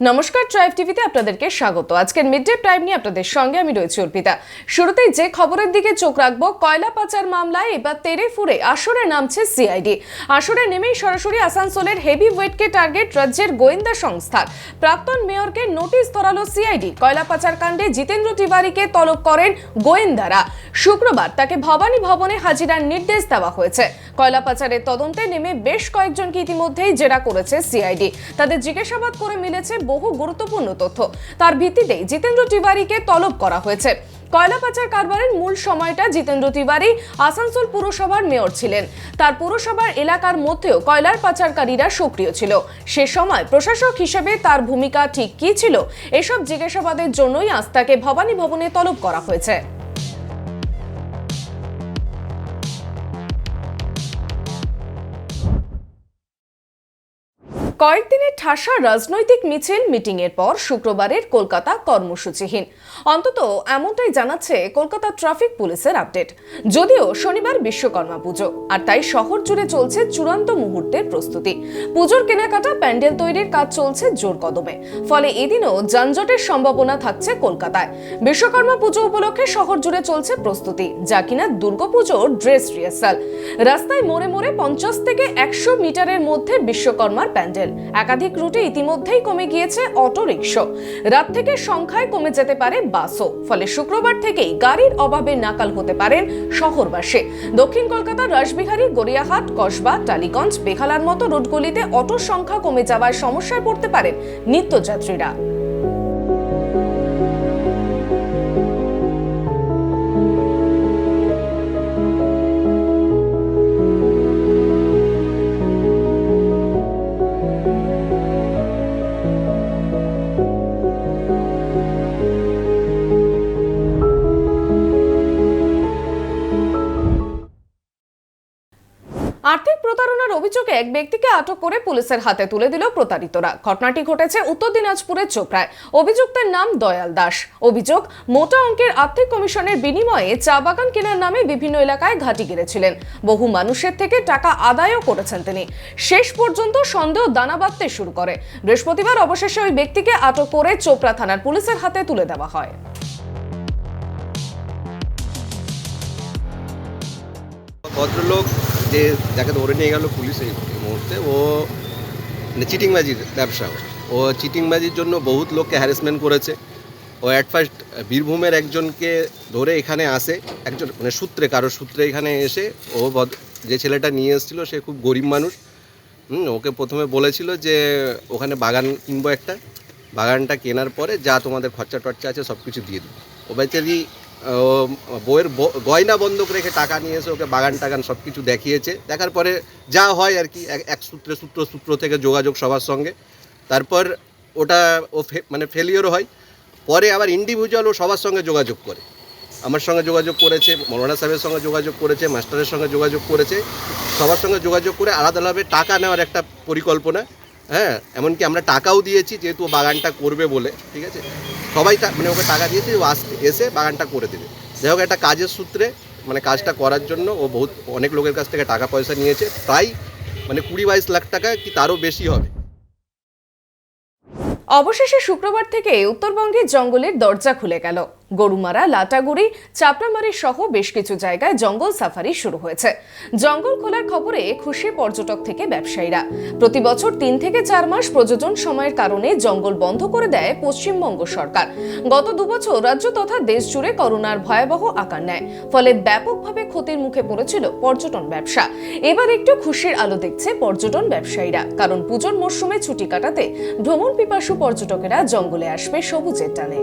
নমস্কার, ট্রাইব টিভিতে আপনাদেরকে স্বাগত। আজকের মিড ডে টাইম নিয়ে আপনাদের সঙ্গে আমি রয়েছি অর্পিতা। শুরুতেই যে খবরের দিকে চোখ রাখবো, কয়লা পাচার মামলায় এবার তেড়ে ফুরে আসরে নামছে সিআইডি। আসরে নেমেই সরাসরি আসানসোলের হেভি ওয়েটকে টার্গেট রাজ্যের গোয়েন্দা সংস্থার। প্রাক্তন মেয়রকে নোটিশ ধরালো সিআইডি। কয়লা পাচার কাণ্ডে জিতেন্দ্র তিওয়ারিকে তলব করেন গোয়েন্দারা। শুক্রবার তাকে ভবানী ভবনে হাজিরার নির্দেশ দেওয়া হয়েছে। কয়লা পাচারের তদন্তে নেমে বেশ কয়েকজনকে ইতিমধ্যেই জেরা করেছে সিআইডি। তাদের জিজ্ঞাসাবাদ করে মিলেছে বহু গুরুত্বপূর্ণ তথ্য। তার ভিত্তিতেই জিতেন্দ্র তিওয়ারিকে তলব করা হয়েছে। কয়লা পাচার কারবারের মূল সময়টা জিতেন্দ্র তিওয়ারি আসানসোল পুরসভার মেয়র ছিলেন। তার পুরসভার এলাকার মধ্যেও কয়লার পাচারকারীরা সক্রিয় ছিল। সে সময় প্রশাসক হিসেবে তার ভূমিকা ঠিক কী ছিল, এসব জিজ্ঞাসাবাদের জন্যই আজ তাকে ভবানী ভবনে তলব করা হয়েছে। কয়েকদিনের ঠাসা রাজনৈতিক মিছিল মিটিং এর পর শুক্রবারের কলকাতা কর্মসূচিহীন, অন্তত এমনটাই জানাচ্ছে কলকাতা ট্রাফিক পুলিশের আপডেট। যদিও শনিবার বিশ্বকর্মা পুজো, আর তাই শহর জুড়ে চলছে চূড়ান্ত মুহূর্তের প্রস্তুতি। পুজোর কেনাকাটা, প্যান্ডেল তৈরির কাজ চলছে জোর কদমে। ফলে এদিনও যানজটের সম্ভাবনা থাকছে কলকাতায়। বিশ্বকর্মা পুজো উপলক্ষে শহর জুড়ে চলছে প্রস্তুতি, যা কিনা দুর্গাপুজোর ড্রেস রিহার্সাল। রাস্তায় মোড়ে মোড়ে 50 থেকে 100 মিটারের মধ্যে বিশ্বকর্মার প্যান্ডেল। একাধিক রুটে ইতিমধ্যেই কমে গিয়েছে অটো রিকশা। রাত থেকে সংখ্যায় কমে যেতে পারে বাসও। ফলে শুক্রবার থেকেই গাড়ির অভাবে নাকাল হতে পারেন শহরবাসী। দক্ষিণ কলকাতার রাসবিহারী, গড়িয়াহাট, কসবা, টালিগঞ্জ, বেহালার মতো রুটগুলিতে অটোর সংখ্যা কমে যাওয়ার সমস্যায় পড়তে পারেন নিত্যযাত্রীরা। আর্থিক প্রতারণার অভিযোগে এক ব্যক্তিকে আটক করে পুলিশের হাতে তুলে দিল প্রতারিতরা। ঘটনাটি ঘটেছে উত্তর দিনাজপুরের চোপড়ায়। অভিযুক্তের নাম দয়াল দাস। অভিযোগ, মোটা অঙ্কের আর্থিক কমিশনের বিনিময়ে চা বাগান কেনার নামে বিভিন্ন এলাকায় ঘাঁটি গেড়েছিলেন। বহু মানুষের থেকে টাকা আদায়ও করেছেন তিনি। শেষ পর্যন্ত সন্দেহ দানা বাঁধতে শুরু করে। বৃহস্পতিবার অবশেষে ওই ব্যক্তিকে আটক করে চোপড়া থানার পুলিশের হাতে তুলে দেওয়া হয়। ভদ্রলোক যে যাকে ধরে নিয়ে গেল পুলিশ এই মুহূর্তে, ও চিটিংবাজির ব্যবসা। ও চিটিংবাজির জন্য বহুত লোককে হ্যারাসমেন্ট করেছে। ও অ্যাট ফার্স্ট বীরভূমের একজনকে ধরে এখানে আসে, একজন মানে সূত্রে, কারোর সূত্রে এখানে এসে ও যে ছেলেটা নিয়ে এসেছিলো সে খুব গরিব মানুষ। ওকে প্রথমে বলেছিল যে ওখানে বাগান কিনবো একটা, বাগানটা কেনার পরে যা তোমাদের খরচা টর্চা আছে সব কিছু দিয়ে দেবো। ও বেচারি বইয়ের গয়না বন্ধক রেখে টাকা নিয়ে এসে ওকে বাগান টাগান সব কিছু দেখিয়েছে। দেখার পরে যা হয় আর কি, এক সূত্র থেকে যোগাযোগ সবার সঙ্গে। তারপর ওটা ও মানে ফেলিওর হয়। পরে আবার ইন্ডিভিজুয়াল ও সবার সঙ্গে যোগাযোগ করে। আমার সঙ্গে যোগাযোগ করেছে, মৌলানা সাহেবের সঙ্গে যোগাযোগ করেছে, মাস্টারের সঙ্গে যোগাযোগ করেছে। সবার সঙ্গে যোগাযোগ করে আলাদাভাবে টাকা নেওয়ার একটা পরিকল্পনা। হ্যাঁ, এমনকি আমরা টাকাও দিয়েছি, যেহেতু বাগানটা করবে বলে। ঠিক আছে, সবাই মানে ওকে টাকা দিয়েছে, ও এসে বাগানটা করে দেবে। যাই হোক, একটা কাজের সূত্রে মানে কাজটা করার জন্য ও অনেক লোকের কাছ থেকে টাকা পয়সা নিয়েছে। প্রায় মানে 20-22 লাখ টাকা কি তারও বেশি হবে। অবশেষে শুক্রবার থেকে উত্তরবঙ্গের জঙ্গলের দরজা খুলে গেল। গরুমারা, লাটাগুড়ি, চাপড়ামারি সহ বেশ কিছু জায়গায় জঙ্গল সাফারি শুরু হয়েছে। জঙ্গল খোলার খবরে খুশি পর্যটক থেকে ব্যবসায়ীরা। প্রতি বছর 3 থেকে 4 মাস প্রযোজন সময়ের কারণে জঙ্গল বন্ধ করে দেয় পশ্চিমবঙ্গ সরকার। গত 2 বছর রাজ্য তথা দেশ জুড়ে করোনার ভয়াবহ আকার নেয়। ফলে ব্যাপকভাবে ক্ষতির মুখে পড়েছিল পর্যটন ব্যবসা। এবার একটু খুশির আলো দেখছে পর্যটন ব্যবসায়ীরা, কারণ পুজোর মরশুমে ছুটি কাটাতে ভ্রমণ পিপাসু পর্যটকেরা জঙ্গলে আসবে সবুজের টানে।